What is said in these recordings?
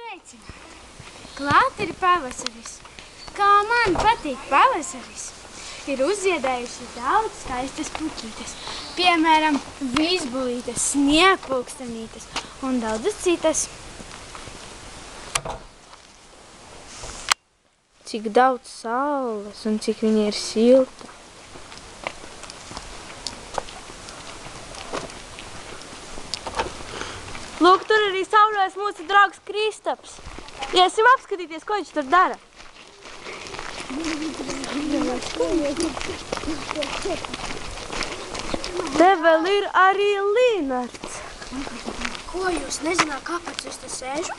Sveicināti! Klāt ir pavasaris. Kā man patīk pavasaris, ir uzziedējuši daudz skaistas puķītes. Piemēram, vizbulītes, sniegpulkstenītes un daudzas citas. Cik daudz saules un cik viņa ir silta. Lūk, tur arī sauļojas mūsu draugs Kristaps. Iesim apskatīties, ko viņš tur dara. Te vēl ir arī Līnards. Ko jūs nezināt, kāpēc es te sēžu?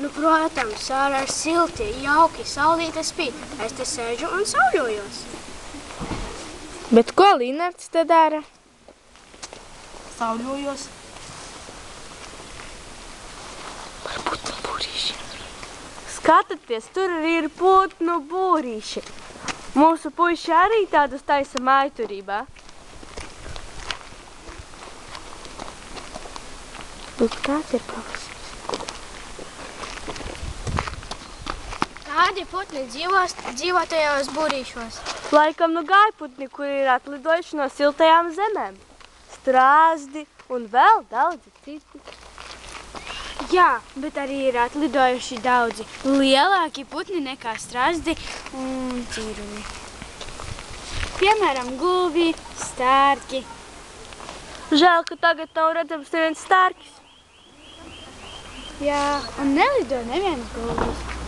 Nu, protams, ārā ir silti, jauki, saulīte spīd. Es te sēžu un sauļojos. Bet ko Līnards te dara? Sauļojos. Skatieties, tur arī ir putnu būrīši. Mūsu puiši arī tādus taisa mājturībā. Lūk, tāds ir pavasaris. Kādi putni dzīvo tajos būrīšos? Laikam nu gaiputni, kuri ir atlidojuši no siltajām zemēm. Strāzdi un vēl daudzi citi. Jā, bet arī ir atlidojuši daudzi lielāki putni nekā strazdi un cīruni. Piemēram, gulbi, stārķi. Žēl, ka tagad nav redzams neviens stārķis. Jā, un nelido neviens gulbis.